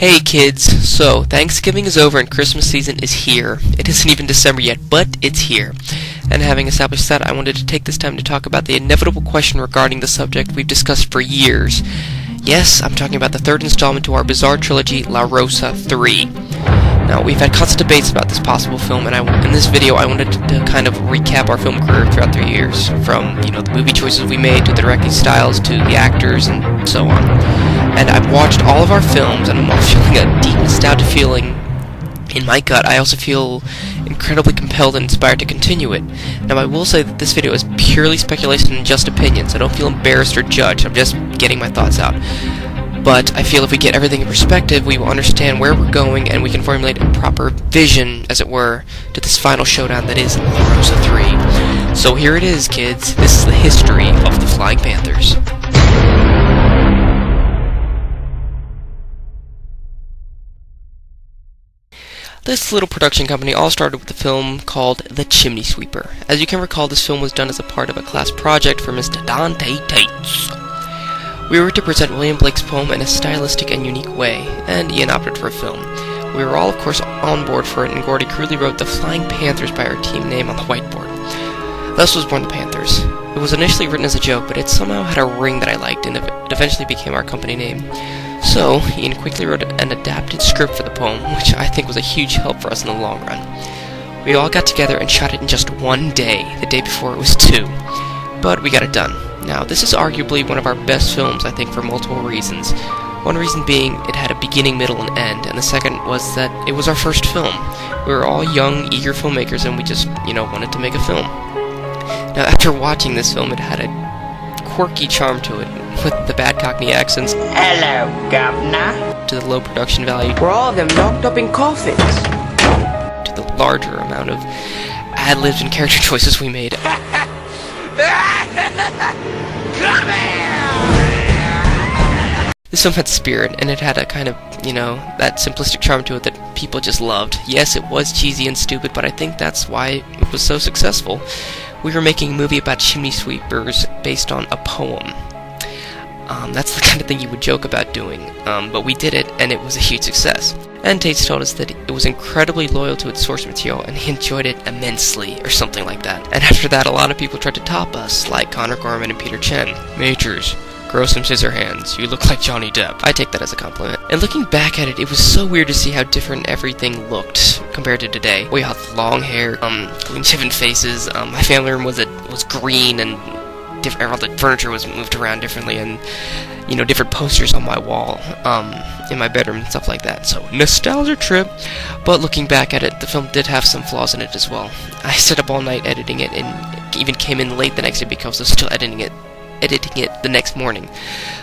Hey kids, so Thanksgiving is over and Christmas season is here. It isn't even December yet, but it's here. And having established that, I wanted to take this time to talk about the inevitable question regarding the subject we've discussed for years. Yes, I'm talking about the third installment to our bizarre trilogy, La Rosa 3. Now, we've had constant debates about this possible film, and in this video I wanted to kind of recap our film career throughout 3 years, from, the movie choices we made, to the directing styles, to the actors, and so on. And I've watched all of our films, and I'm feeling a deep nostalgia feeling in my gut. I also feel incredibly compelled and inspired to continue it. Now, I will say that this video is purely speculation and just opinions. I don't feel embarrassed or judged. I'm just getting my thoughts out. But I feel if we get everything in perspective, we will understand where we're going, and we can formulate a proper vision, as it were, to this final showdown that is La Rosa 3. So here it is, kids. This is the history of the Flying Panthers. This little production company all started with a film called The Chimney Sweeper. As you can recall, this film was done as a part of a class project for Mr. Dante Tates. We were to present William Blake's poem in a stylistic and unique way, and Ian opted for a film. We were all, of course, on board for it, and Gordy crudely wrote the Flying Panthers by our team name on the whiteboard. Thus was born the Panthers. It was initially written as a joke, but it somehow had a ring that I liked, and it eventually became our company name. So, Ian quickly wrote an adapted script for the poem, which I think was a huge help for us in the long run. We all got together and shot it in just one day, the day before it was due. But we got it done. Now, this is arguably one of our best films, I think, for multiple reasons. One reason being it had a beginning, middle, and end, and the second was that it was our first film. We were all young, eager filmmakers, and we just, wanted to make a film. Now, after watching this film, it had a quirky charm to it, with the bad Cockney accents. Hello, governor. To the low production value. We're all of them locked up in coffins. To the larger amount of ad-libs and character choices we made. Come here! This film had spirit, and it had a kind of, that simplistic charm to it that people just loved. Yes, it was cheesy and stupid, but I think that's why it was so successful. We were making a movie about chimney sweepers based on a poem. That's the kind of thing you would joke about doing, but we did it, and it was a huge success. And Tates told us that it was incredibly loyal to its source material, and he enjoyed it immensely, or something like that. And after that, a lot of people tried to top us, like Connor Gorman and Peter Chen. Majors, grow some scissor hands. You look like Johnny Depp. I take that as a compliment. And looking back at it, it was so weird to see how different everything looked compared to today. We had long hair, clean-shaven faces. My family room was green, and all the furniture was moved around differently, and different posters on my wall in my bedroom and stuff like that. So, nostalgia trip. But looking back at it, the film did have some flaws in it as well. I stayed up all night editing it, and even came in late the next day because I was still editing it the next morning.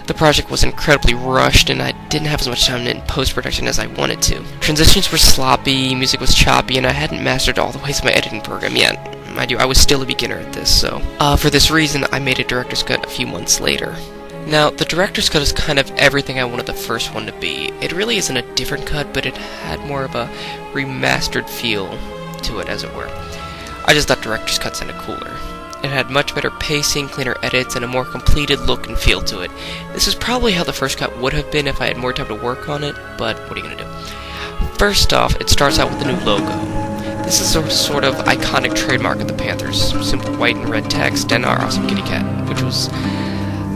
The project was incredibly rushed, and I didn't have as much time in post-production as I wanted to. Transitions were sloppy, music was choppy, and I hadn't mastered all the ways of my editing program yet. Mind you, I was still a beginner at this, so for this reason, I made a director's cut a few months later. Now, the director's cut is kind of everything I wanted the first one to be. It really isn't a different cut, but it had more of a remastered feel to it, as it were. I just thought director's cut sounded cooler. It had much better pacing, cleaner edits, and a more completed look and feel to it. This is probably how the first cut would have been if I had more time to work on it, but what are you gonna do? First off, it starts out with the new logo. This is a sort of iconic trademark of the Panthers. Simple white and red text, and our awesome kitty cat, which was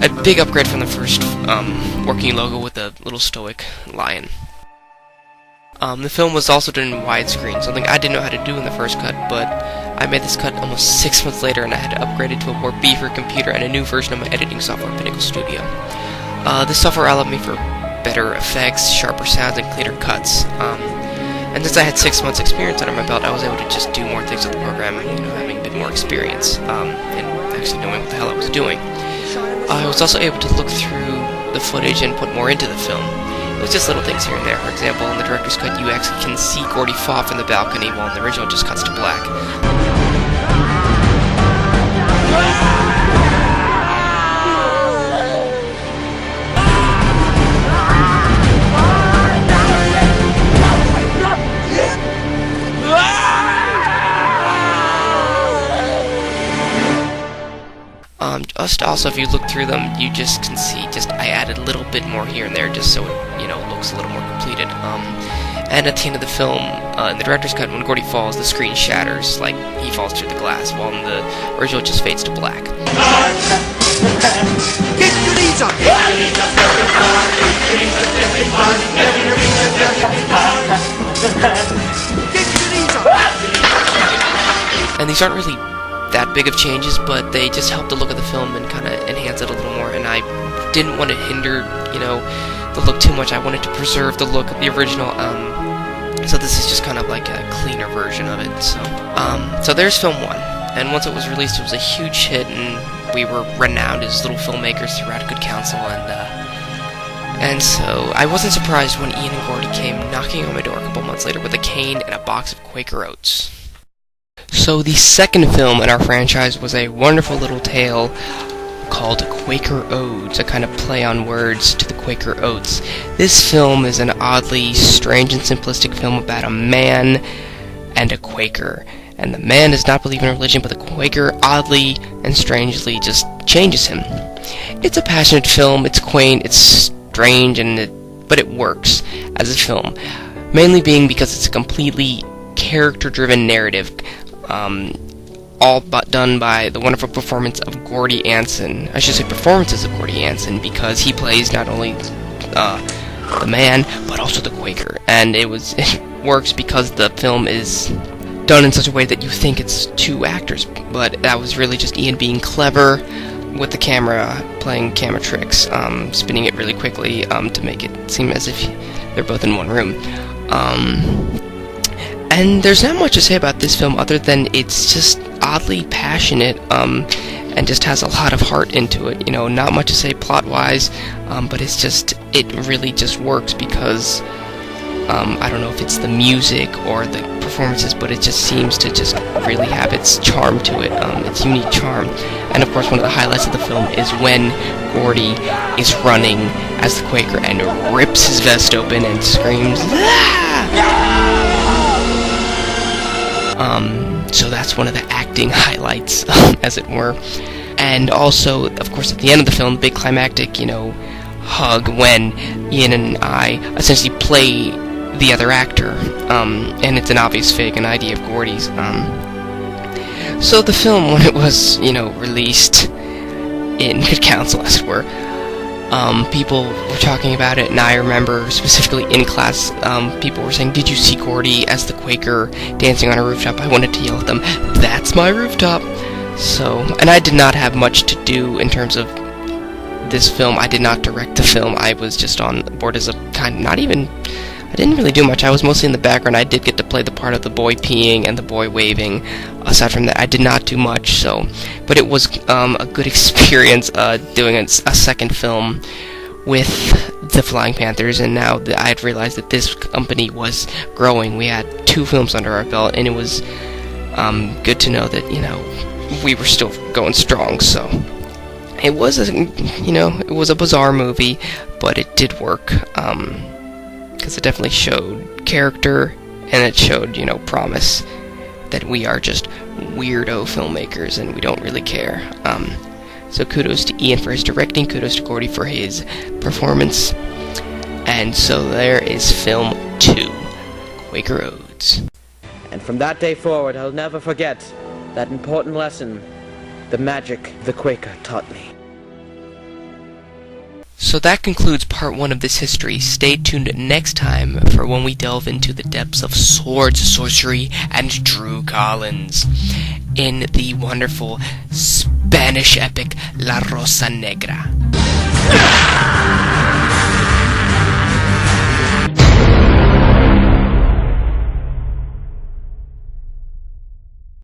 a big upgrade from the first working logo with a little stoic lion. The film was also done in widescreen, something I didn't know how to do in the first cut, but I made this cut almost 6 months later, and I had to upgrade it to a more beefier computer and a new version of my editing software, Pinnacle Studio. This software allowed me for better effects, sharper sounds, and cleaner cuts. And since I had 6 months experience under my belt, I was able to just do more things with the program, having a bit more experience, and actually knowing what the hell I was doing. I was also able to look through the footage and put more into the film. It was just little things here and there. For example, in the director's cut, you actually can see Gordy fall from the balcony, while in the original it just cuts to black. Also, if you look through them, you just can see, I added a little bit more here and there, just so it, looks a little more completed. animated. And at the end of the film, in the director's cut, when Gordy falls, the screen shatters, like he falls through the glass, while in the original it just fades to black. Get your knees up! And these aren't really that big of changes, but they just help the look of the film and kind of enhance it a little more, and I didn't want to hinder, the look too much. I wanted to preserve the look of the original, so this is just kind of like a cleaner version of it. So there's film 1, and once it was released, it was a huge hit, and we were renowned as little filmmakers throughout Good Counsel, and so I wasn't surprised when Ian and Gordy came knocking on my door a couple months later with a cane and a box of Quaker Oats. So the second film in our franchise was a wonderful little tale called Quaker Oats, a kind of play on words to the Quaker Oats. This film is an oddly strange and simplistic film about a man and a Quaker. And the man does not believe in religion, but the Quaker oddly and strangely just changes him. It's a passionate film, it's quaint, it's strange, but it works as a film. Mainly being because it's a completely character-driven narrative, all but done by the wonderful performance of Gordy Anson. I should say performances of Gordy Anson, because he plays not only the man, but also the Quaker. And it works because the film is done in such a way that you think it's two actors, but that was really just Ian being clever with the camera, playing camera tricks, spinning it really quickly to make it seem as if they're both in one room. And there's not much to say about this film other than it's just oddly passionate, and just has a lot of heart into it. Not much to say plot-wise, but it really just works because, I don't know if it's the music or the performances, but it just seems to just really have its charm to it, its unique charm. And of course, one of the highlights of the film is when Gordy is running as the Quaker and rips his vest open and screams, "Ah!" So that's one of the acting highlights, as it were. And also, of course, at the end of the film, the big climactic, hug when Ian and I essentially play the other actor, and it's an obvious fake, an idea of Gordy's. So the film, when it was, released in Good Counsel, as it were, people were talking about it, and I remember specifically in class, people were saying, "Did you see Gordy as the Quaker dancing on a rooftop?" I wanted to yell at them, "That's my rooftop!" So, and I did not have much to do in terms of this film. I did not direct the film. I was just on board as a I didn't really do much. I was mostly in the background. I did get to play the part of the boy peeing and the boy waving. Aside from that, I did not do much, but it was a good experience doing a second film with the Flying Panthers, and now that I had realized that this company was growing. We had 2 films under our belt, and it was good to know that, we were still going strong, so it was it was a bizarre movie, but it did work, because it definitely showed character, and it showed, promise that we are just weirdo filmmakers and we don't really care. So kudos to Ian for his directing, kudos to Gordy for his performance, and so there is film 2, Quaker Oats. And from that day forward, I'll never forget that important lesson the magic the Quaker taught me. So that concludes part 1 of this history. Stay tuned next time for when we delve into the depths of swords, sorcery, and Drew Collins in the wonderful Spanish epic La Rosa Negra.